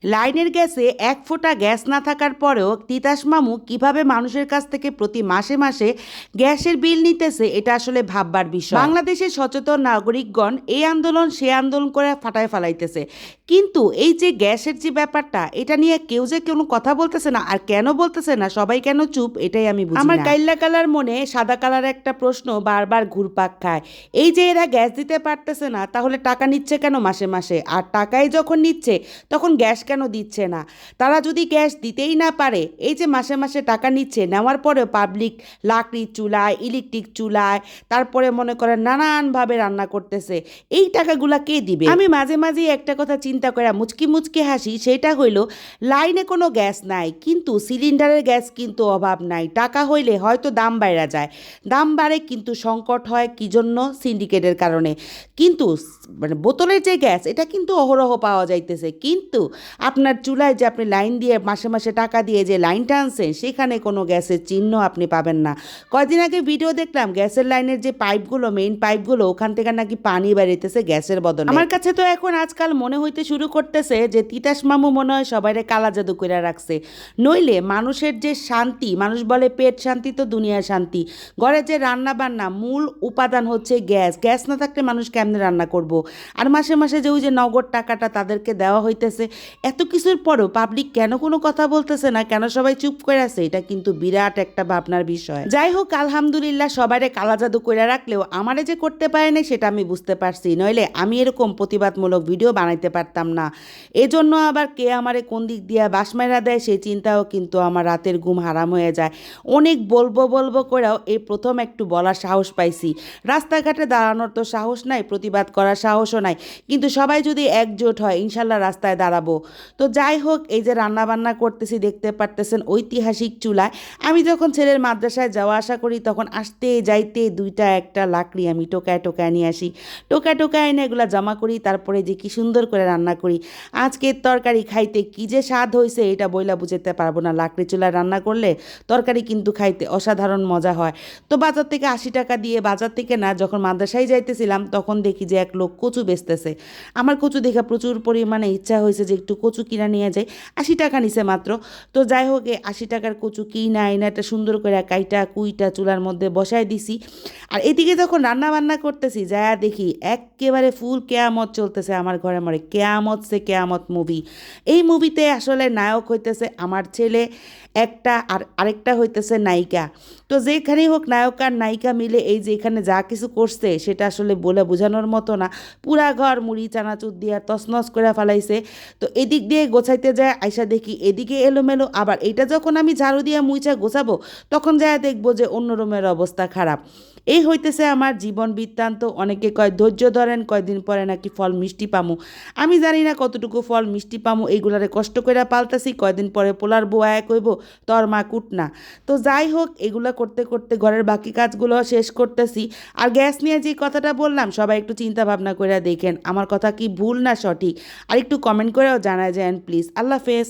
লাইনের গ্যাসে এক ফোঁটা গ্যাস না থাকার পরেও তিতাস মামু কিভাবে মানুষের কাছ থেকে প্রতি মাসে মাসে গ্যাসের বিল নিতেছে, এটা আসলে ভাববার বিষয়। বাংলাদেশের সচেতন নাগরিকগণ এই আন্দোলন সে আন্দোলন করে ফাটায় ফালাইতেছে, কিন্তু এই যে গ্যাসের যে ব্যাপারটা, এটা নিয়ে কেউ যে কোনো কথা বলতেছে না। আর কেন বলতেছে না, সবাই কেন চুপ, এটাই আমি বুঝি না। আমার কাইল্লা কালার মনে সাদা কালার একটা প্রশ্ন বারবার ঘুরপাক খায়। এই যে এরা গ্যাস দিতে পারতেছে না, তাহলে টাকা নিচ্ছে কেন মাসে মাসে? আর টাকাই যখন নিচ্ছে, তখন গ্যাস কেন দিচ্ছে না? তারা যদি গ্যাস দিতেই না পারে, এই যে মাসে মাসে টাকা নিচ্ছে, নেওয়ার পরেও পাবলিক লাকড়ির চুলায়, ইলেকট্রিক চুলায়, তারপরে মনে করেন নানানভাবে রান্না করতেছে, এই টাকাগুলা কে দিবে? আমি মাঝে মাঝে একটা কথা চিন্তা করে মুচকি মুচকি হাসি, সেটা হইল লাইনে কোনো গ্যাস নাই, কিন্তু সিলিন্ডারের গ্যাস কিন্তু অভাব নাই। টাকা হইলে হয়তো দাম বাইরা যায়, দাম বাড়ে, কিন্তু সংকট হয় কি জন্য? সিন্ডিকেটের কারণে। কিন্তু মানে বোতলের যে গ্যাস, এটা কিন্তু অহরহ পাওয়া যাইতেছে, কিন্তু আপনার চুলায় যে আপনি লাইন দিয়ে মাসে মাসে টাকা দিয়ে যে লাইনটা আনছেন, সেখানে কোনো গ্যাসের চিহ্ন আপনি পাবেন না। কয়দিন আগে ভিডিও দেখলাম, গ্যাসের লাইনের যে পাইপগুলো, মেইন পাইপগুলো, ওখান থেকে নাকি পানি বেরিয়েতেছে গ্যাসের বদলে। আমার কাছে তো এখন আজকাল মনে হইতে শুরু করতেছে যে তিতাস মামু মনে হয় সবাইরে কালা জাদু করে রাখছে। নইলে মানুষের যে শান্তি, মানুষ বলে পেট শান্তি তো দুনিয়া শান্তি, ঘরে যে রান্না বান্না মূল উপাদান হচ্ছে গ্যাস। গ্যাস না থাকলে মানুষ কেমনে রান্না করব? আর মাসে মাসে যে ওই যে নগদ টাকাটা তাদেরকে দেওয়া হইতেছে, এত কিছুর পরও পাবলিক কেন কোনো কথা বলতেছে না, কেন সবাই চুপ করে আছে? এটা কিন্তু বিরাট একটা ভাবনার বিষয়। যাই হোক, আলহামদুলিল্লাহ, সবাইরে কালা জাদু করে রাখলেও আমারে যে করতে পারে না, সেটা আমি বুঝতে পারছি। নইলে আমি এরকম প্রতিবাদমূলক ভিডিও বানাইতে পারতাম না। এজন্য আবার কে আমারে কোন দিক দিয়ে বাসমাইরা দেয়, সেই চিন্তাও কিন্তু আমার রাতের ঘুম হারাম হয়ে যায়। অনেক বলবো বলবো করেও এই প্রথম একটু বলার সাহস পাইছি। রাস্তাঘাটে দাঁড়ানোর তো সাহস নাই, প্রতিবাদ করার সাহসও নাই, কিন্তু সবাই যদি একজোট হয়, ইনশাল্লাহ রাস্তায় দাঁড়াবো। তো যাই হোক, এই যে রান্না বান্না করতেছি, দেখতে পারতেছেন ঐতিহাসিক চুলায়। আমি যখন ছেলের মাদ্রাসায় যাওয়া আসা করি, তখন আসতে যাইতে দুইটা একটা লাকড়ি আমি টোকায় টোকায় নিয়ে আসি, টোকায় টোকায় এনে এগুলা জমা করি, তারপরে যে কি সুন্দর করে রান্না করি। আজকের তরকারি খাইতে কি যে স্বাদ হয়েছে, এটা বইলা বুঝাতে পারবো না। লাকড়ি চুলায় রান্না করলে তরকারি কিন্তু খাইতে অসাধারণ মজা হয়। তো বাজার থেকে 80 টাকা দিয়ে, বাজার থেকে না, যখন মাদ্রাসায় যাইতেছিলাম তখন দেখি যে এক লোক কচু বেচতেছে। আমার কচু দেখে প্রচুর পরিমাণে ইচ্ছা হয়েছে যে একটু কচু কিনা নিয়ে যাই। 80 টাকা নিছে মাত্র। তো যাই হোক, 80 টাকার কচু কিনা আইনা একটা সুন্দর করে কাইটা কুইটা চুলার মধ্যে বসায় দিছি। আর এদিকে যখন রান্না বান্না করতেছি, যা দেখি একেবারে ফুল কেয়ামত চলতেছে আমার ঘরে মরে। কেয়ামত সে কেয়ামত মুভি। এই মুভিতে আসলে নায়ক হইতেছে আমার ছেলে একটা, আর আরেকটা হইতেছে নায়িকা। তো যেখানেই হোক, নায়ক আর নায়িকা মিলে এই যে এখানে যা কিছু করছে, সেটা আসলে বলে বোঝানোর মতো না। পুরা ঘর মুড়ি চানাচুর দিয়া তছনছ করে ফেলাইছে। তো এদিক দিয়ে গোছাইতে যায়, আইসা দেখি এদিকে এলোমেলো। আবার এইটা যখন আমি ঝাড়ু দিয়া মুইচা গোছাবো, তখন যায় দেখবো যে অন্য রুমের অবস্থা খারাপ। এই হইতেছে আমার জীবন বৃত্তান্ত। অনেকে কয় ধৈর্য ধরেন, কয়দিন পরে নাকি ফল মিষ্টি পামু। আমি জানি না কতটুকু ফল মিষ্টি পামু। এইগুলারে কষ্ট করে পালতাছি, কয়দিন পরে পোলার বউ আয়া কইব তোর মা কুট না। তো যাই হোক, এগুলা করতে করতে ঘরের বাকি কাজগুলো শেষ করতেছি। আর গ্যাস নিয়ে যে কথাটা বললাম, সবাই একটু চিন্তা ভাবনা করে দেখেন আমার কথা কি ভুল না সঠিক, আর একটু কমেন্ট করেও জানায় যান প্লিজ। আল্লাহ হাফেজ।